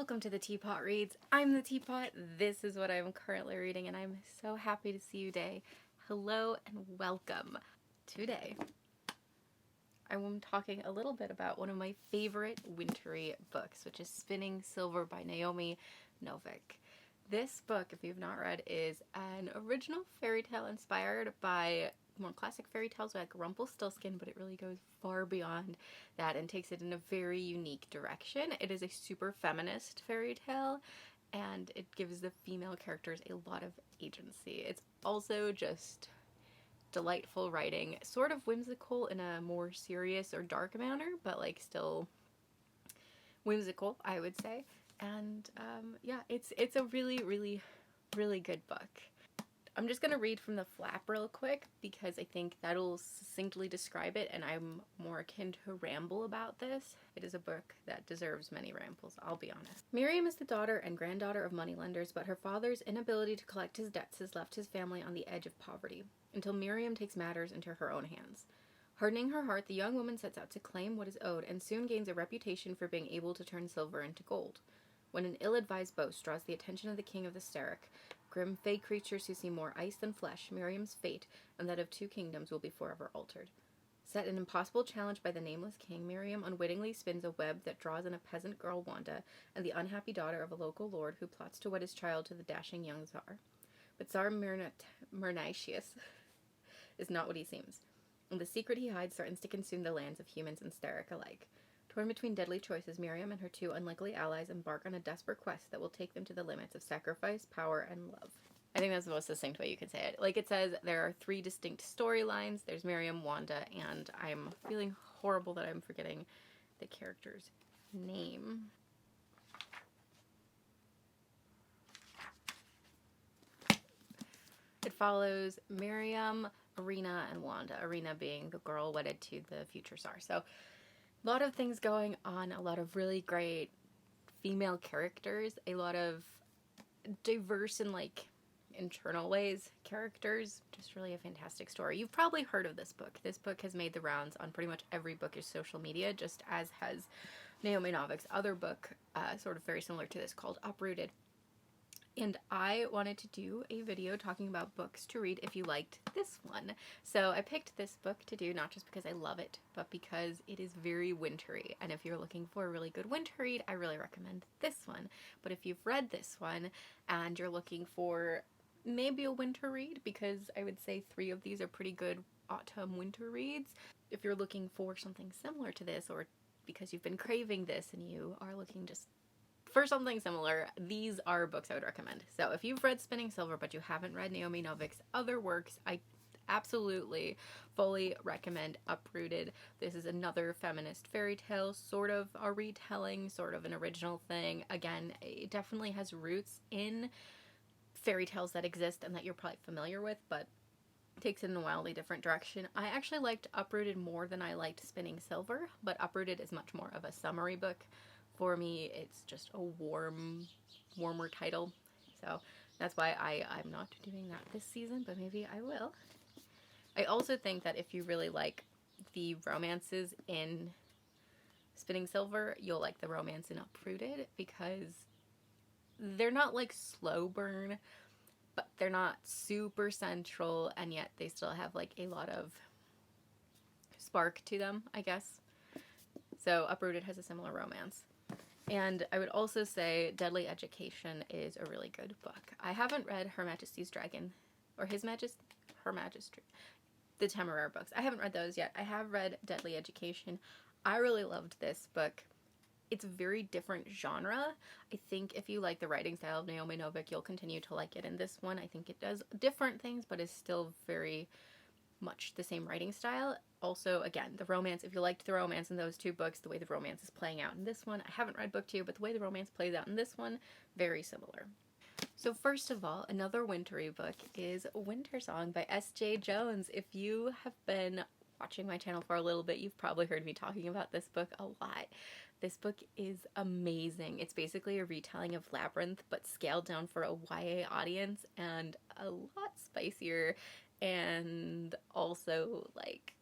Welcome to the Teapot Reads. I'm the Teapot. This is what I'm currently reading, and I'm so happy to see you today. Hello and welcome. Today, I'm talking a little bit about one of my favorite wintry books, which is Spinning Silver by Naomi Novik. This book, if you've not read, is an original fairy tale inspired by more classic fairy tales like Rumpelstiltskin, but it really goes far beyond that and takes it in a very unique direction. It is a super feminist fairy tale, and it gives the female characters a lot of agency. It's also just delightful writing, sort of whimsical in a more serious or dark manner, but like still whimsical, I would say. And yeah, it's a really good book. I'm just going to read from the flap real quick because I think that'll succinctly describe it, and I'm more akin to ramble about this. It is a book that deserves many rambles, I'll be honest. Miriam is the daughter and granddaughter of moneylenders, but her father's inability to collect his debts has left his family on the edge of poverty, until Miriam takes matters into her own hands. Hardening her heart, the young woman sets out to claim what is owed and soon gains a reputation for being able to turn silver into gold. When an ill-advised boast draws the attention of the king of the Sterek, grim fey creatures who see more ice than flesh, Miriam's fate and that of two kingdoms will be forever altered. Set an impossible challenge by the nameless king, Miriam unwittingly spins a web that draws in a peasant girl, Wanda, and the unhappy daughter of a local lord who plots to wed his child to the dashing young Tsar. But Tsar Myrnicius is not what he seems, and the secret he hides threatens to consume the lands of humans and Sterek alike. Torn between deadly choices, Miriam and her two unlikely allies embark on a desperate quest that will take them to the limits of sacrifice, power, and love. I think that's the most succinct way you could say it. Like it says, there are three distinct storylines. There's Miriam, Wanda, and I'm feeling horrible that I'm forgetting the character's name. It follows Miriam, Irina, and Wanda. Irina being the girl wedded to the future Tsar. So a lot of things going on, a lot of really great female characters, a lot of diverse and like internal ways characters, just really a fantastic story. You've probably heard of this book. This book has made the rounds on pretty much every bookish social media, just as has Naomi Novik's other book, sort of very similar to this, called Uprooted. And I wanted to do a video talking about books to read if you liked this one. So I picked this book to do not just because I love it, but because it is very wintry. And if you're looking for a really good winter read, I really recommend this one. But if you've read this one and you're looking for maybe a winter read, because I would say 3 of these are pretty good autumn winter reads. If you're looking for something similar to this, or because you've been craving this and you are looking just for something similar, these are books I would recommend. So if you've read Spinning Silver but you haven't read Naomi Novik's other works, I absolutely fully recommend Uprooted. This is another feminist fairy tale, sort of a retelling, sort of an original thing. Again, it definitely has roots in fairy tales that exist and that you're probably familiar with, but takes it in a wildly different direction. I actually liked Uprooted more than I liked Spinning Silver, but Uprooted is much more of a summary book. For me, it's just a warmer title, so that's why I'm not doing that this season, but maybe I will. I also think that if you really like the romances in Spinning Silver, you'll like the romance in Uprooted, because they're not like slow burn, but they're not super central, and yet they still have like a lot of spark to them, I guess. So Uprooted has a similar romance. And I would also say Deadly Education is a really good book. I haven't read Her Majesty's Dragon, or Her Majesty, the Temeraire books. I haven't read those yet. I have read Deadly Education. I really loved this book. It's a very different genre. I think if you like the writing style of Naomi Novik, you'll continue to like it in this one. I think it does different things, but is still very much the same writing style. Also, again, the romance, if you liked the romance in those 2 books, the way the romance is playing out in this one, I haven't read book 2, but the way the romance plays out in this one, very similar. So first of all, another wintry book is Winter Song by S.J. Jones. If you have been watching my channel for a little bit, you've probably heard me talking about this book a lot. This book is amazing. It's basically a retelling of Labyrinth, but scaled down for a YA audience, and a lot spicier, and also, like,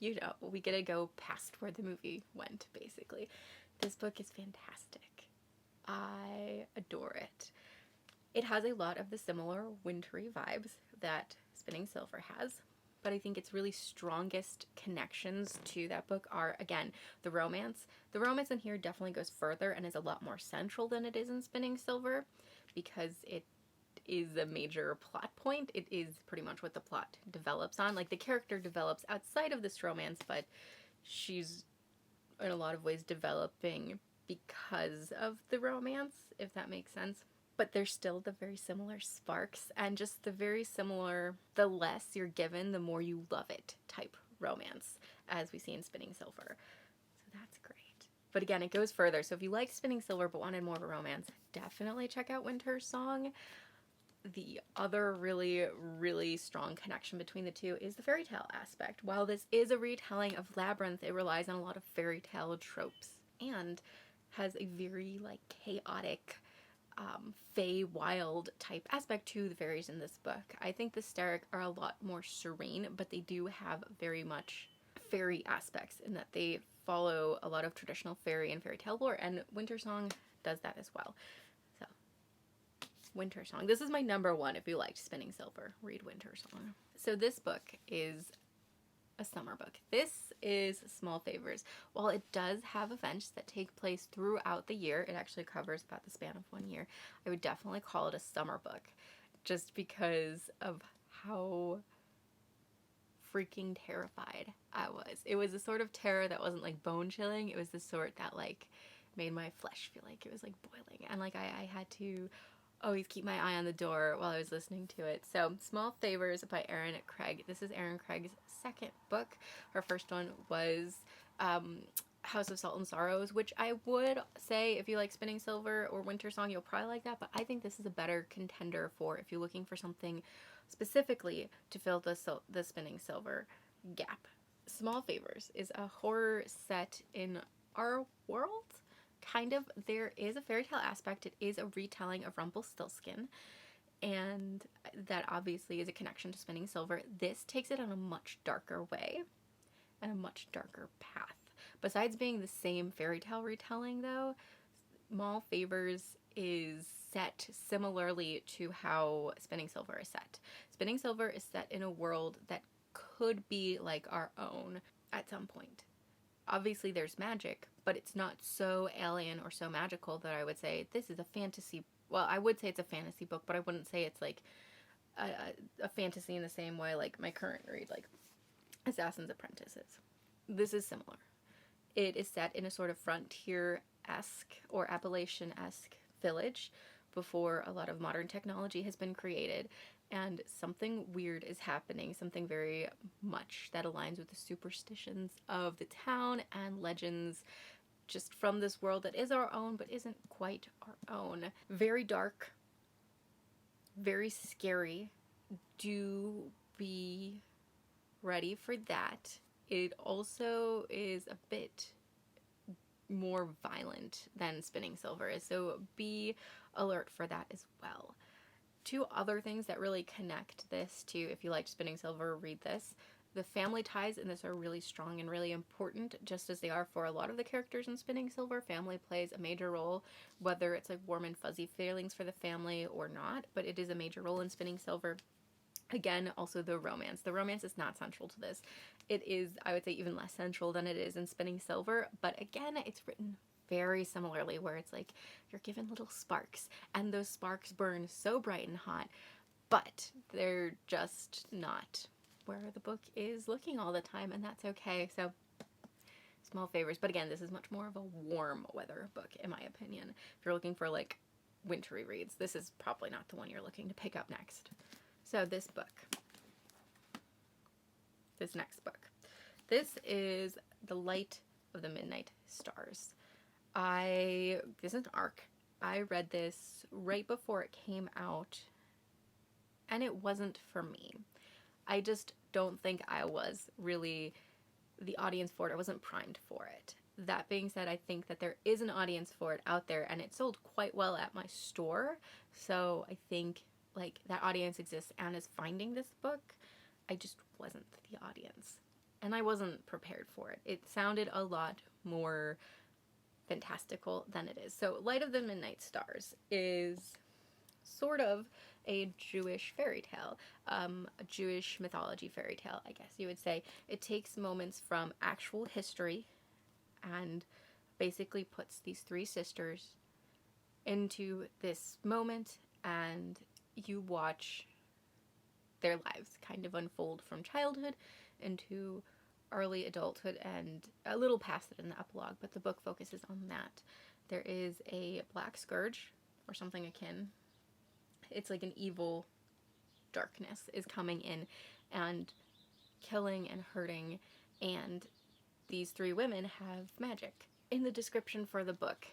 you know, we get to go past where the movie went, basically. This book is fantastic. I adore it. It has a lot of the similar wintry vibes that Spinning Silver has, but I think its really strongest connections to that book are, again, the romance. The romance in here definitely goes further and is a lot more central than it is in Spinning Silver, because it is a major plot point. It is pretty much what the plot develops on. Like, the character develops outside of this romance, but she's in a lot of ways developing because of the romance, if that makes sense. But there's still the very similar sparks and just the very similar, the less you're given, the more you love it type romance, as we see in Spinning Silver. So that's great. But again, it goes further. So if you like Spinning Silver but wanted more of a romance, definitely check out Winter Song. The other really, really strong connection between the two is the fairy tale aspect. While this is a retelling of Labyrinth, it relies on a lot of fairy tale tropes and has a very like chaotic, fey wild type aspect to the fairies in this book. I think the Sterrick are a lot more serene, but they do have very much fairy aspects in that they follow a lot of traditional fairy and fairy tale lore, and Winter Song does that as well. So, Winter Song. This is my number one. If you liked Spinning Silver, read Winter Song. So this book is a summer book. This is Small Favors. While it does have events that take place throughout the year, it actually covers about the span of 1 year, I would definitely call it a summer book, just because of how freaking terrified I was. It was a sort of terror that wasn't like bone chilling. It was the sort that like made my flesh feel like it was like boiling, and like I had to always keep my eye on the door while I was listening to it. So, Small Favors by Erin Craig. This is Erin Craig's second book. Her first one was House of Salt and Sorrows, which I would say if you like Spinning Silver or Winter Song, you'll probably like that, but I think this is a better contender for if you're looking for something specifically to fill the Spinning Silver gap. Small Favors is a horror set in our world. Kind of. There is a fairy tale aspect. It is a retelling of Rumpelstiltskin, and that obviously is a connection to Spinning Silver. This takes it on a much darker way and a much darker path. Besides being the same fairy tale retelling, though, Small Favors is set similarly to how Spinning Silver is set. Spinning Silver is set in a world that could be like our own at some point. Obviously there's magic, but it's not so alien or so magical that I would say this is a fantasy. Well, I would say it's a fantasy book, but I wouldn't say it's like a fantasy in the same way like my current read, like Assassin's Apprentice is. This is similar. It is set in a sort of frontier-esque or Appalachian-esque village before a lot of modern technology has been created, and something weird is happening, something very much that aligns with the superstitions of the town and legends just from this world that is our own but isn't quite our own. Very dark, very scary. Do be ready for that. It also is a bit more violent than Spinning Silver is, so be alert for that as well. Two other things that really connect this to, if you liked Spinning Silver, read this. The family ties in this are really strong and really important, just as they are for a lot of the characters in Spinning Silver. Family plays a major role, whether it's like warm and fuzzy feelings for the family or not, but it is a major role in Spinning Silver. Again, also the romance. The romance is not central to this. It is, I would say, even less central than it is in Spinning Silver, but again, it's written very similarly, where it's like you're given little sparks, and those sparks burn so bright and hot, but they're just not where the book is looking all the time, and that's okay. So, Small Favors. But again, this is much more of a warm weather book, in my opinion. If you're looking for like wintry reads, this is probably not the one you're looking to pick up next. So this book, this next book, this is The Light of the Midnight Stars. This is an ARC. I read this right before it came out, and it wasn't for me. I just don't think I was really the audience for it. I wasn't primed for it. That being said, I think that there is an audience for it out there, and it sold quite well at my store, so I think like that audience exists and is finding this book. I just wasn't the audience, and I wasn't prepared for it. It sounded a lot more fantastical than it is. So Light of the Midnight Stars is sort of a Jewish fairy tale, a Jewish mythology fairy tale, I guess you would say. It takes moments from actual history and basically puts these three sisters into this moment, and you watch their lives kind of unfold from childhood into early adulthood and a little past it in the epilogue, but the book focuses on that. There is a black scourge or something akin. It's like an evil darkness is coming in and killing and hurting, and these three women have magic. In the description for the book,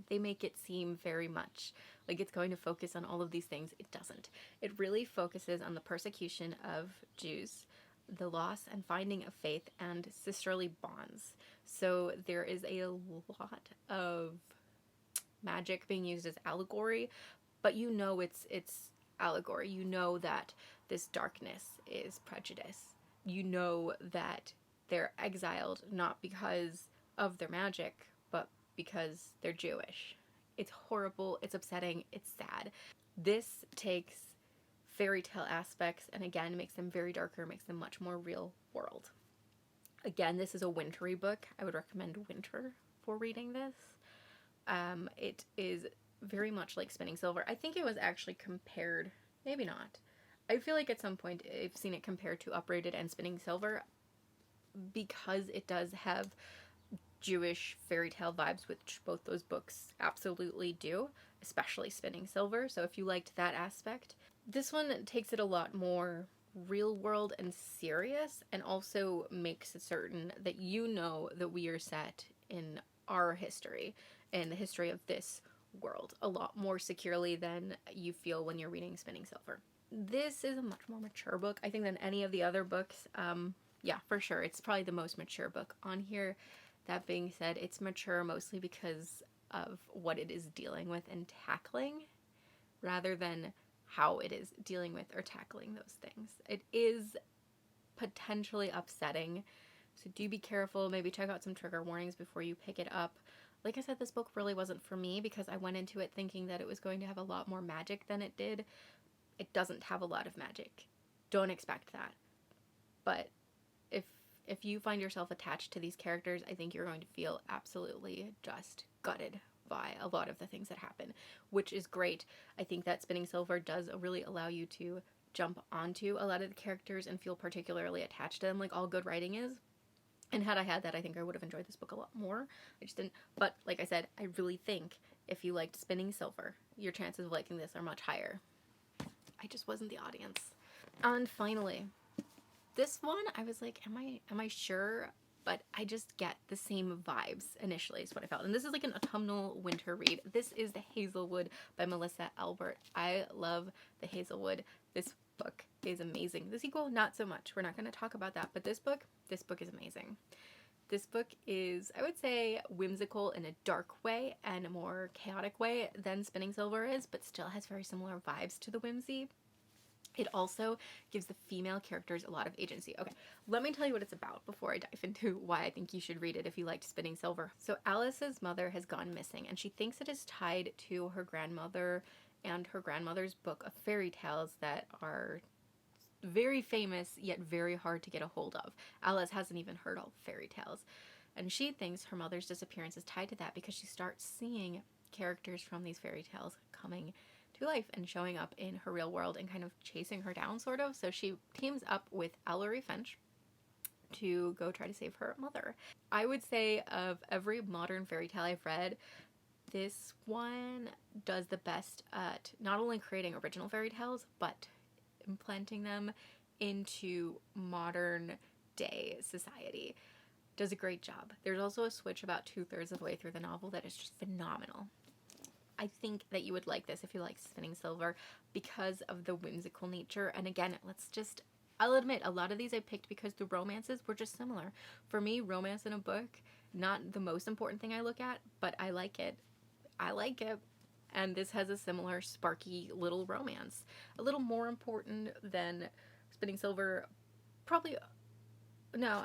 they make it seem very much like it's going to focus on all of these things. It doesn't. It really focuses on the persecution of Jews, the loss and finding of faith, and sisterly bonds. So there is a lot of magic being used as allegory, but you know it's allegory. You know that this darkness is prejudice. You know that they're exiled not because of their magic, but because they're Jewish. It's horrible, it's upsetting, it's sad. This takes fairy tale aspects and again makes them very darker, makes them much more real world. Again, this is a wintry book. I would recommend winter for reading this. It is very much like Spinning Silver. I think it was actually compared, maybe not. I feel like at some point I've seen it compared to Uprooted and Spinning Silver because it does have Jewish fairy tale vibes, which both those books absolutely do, especially Spinning Silver. So if you liked that aspect, this one takes it a lot more real world and serious, and also makes it certain that you know that we are set in our history, in the history of this world, a lot more securely than you feel when you're reading Spinning Silver. This is a much more mature book, I think, than any of the other books. Yeah, for sure. It's probably the most mature book on here. That being said, it's mature mostly because of what it is dealing with and tackling, rather than how it is dealing with or tackling those things. It is potentially upsetting, so do be careful. Maybe check out some trigger warnings before you pick it up. Like I said, this book really wasn't for me because I went into it thinking that it was going to have a lot more magic than it did. It doesn't have a lot of magic. Don't expect that. But if you find yourself attached to these characters, I think you're going to feel absolutely just gutted by a lot of the things that happen, which is great. I think that Spinning Silver does really allow you to jump onto a lot of the characters and feel particularly attached to them, like all good writing is. And had I had that, I think I would have enjoyed this book a lot more. I just didn't. But like I said, I really think if you liked Spinning Silver, your chances of liking this are much higher. I just wasn't the audience. And finally, this one, I was like, am I sure? But I just get the same vibes initially is what I felt. And this is like an autumnal winter read. This is The Hazelwood by Melissa Albert. I love The Hazelwood. This book is amazing. The sequel, not so much. We're not going to talk about that. But this book is amazing. This book is, I would say, whimsical in a dark way and a more chaotic way than Spinning Silver is, but still has very similar vibes to the whimsy. It also gives the female characters a lot of agency. Okay, let me tell you what it's about before I dive into why I think you should read it if you liked Spinning Silver. So Alice's mother has gone missing, and she thinks it is tied to her grandmother and her grandmother's book of fairy tales that are very famous yet very hard to get a hold of. Alice hasn't even heard all fairy tales. And she thinks her mother's disappearance is tied to that because she starts seeing characters from these fairy tales coming to life and showing up in her real world and kind of chasing her down, sort of. So she teams up with Ellery Finch to go try to save her mother. I would say of every modern fairy tale I've read, this one does the best at not only creating original fairy tales, but implanting them into modern day society. Does a great job. There's also a switch about 2/3 of the way through the novel that is just phenomenal. I think that you would like this if you like Spinning Silver because of the whimsical nature. And again, I'll admit, a lot of these I picked because the romances were just similar. For me, romance in a book, not the most important thing I look at, but I like it. I like it. And this has a similar sparky little romance. A little more important than Spinning Silver, probably no,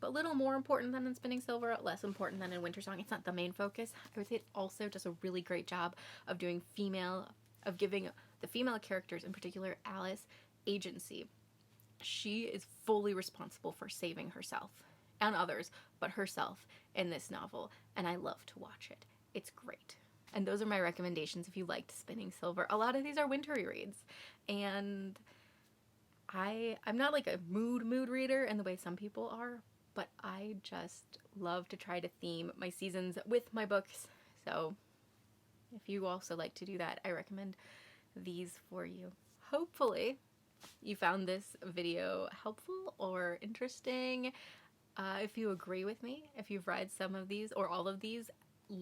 a little more important than in Spinning Silver, less important than in Winter Song. It's not the main focus. I would say it also does a really great job of giving the female characters, in particular Alice, agency. She is fully responsible for saving herself and others, but herself in this novel, and I love to watch it. It's great. And those are my recommendations if you liked Spinning Silver. A lot of these are wintry reads, and I'm not like a mood reader in the way some people are, but I just love to try to theme my seasons with my books. So if you also like to do that, I recommend these for you. Hopefully you found this video helpful or interesting. If you agree with me, if you've read some of these or all of these,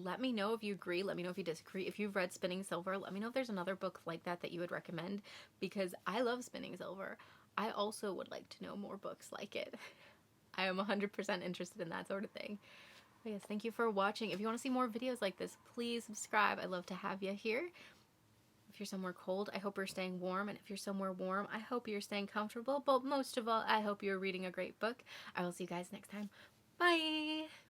let me know if you agree. Let me know if you disagree. If you've read Spinning Silver, let me know if there's another book like that you would recommend, because I love Spinning Silver. I also would like to know more books like it. I am 100% interested in that sort of thing. But yes, thank you for watching. If you want to see more videos like this, please subscribe. I'd love to have you here. If you're somewhere cold, I hope you're staying warm. And if you're somewhere warm, I hope you're staying comfortable. But most of all, I hope you're reading a great book. I will see you guys next time. Bye!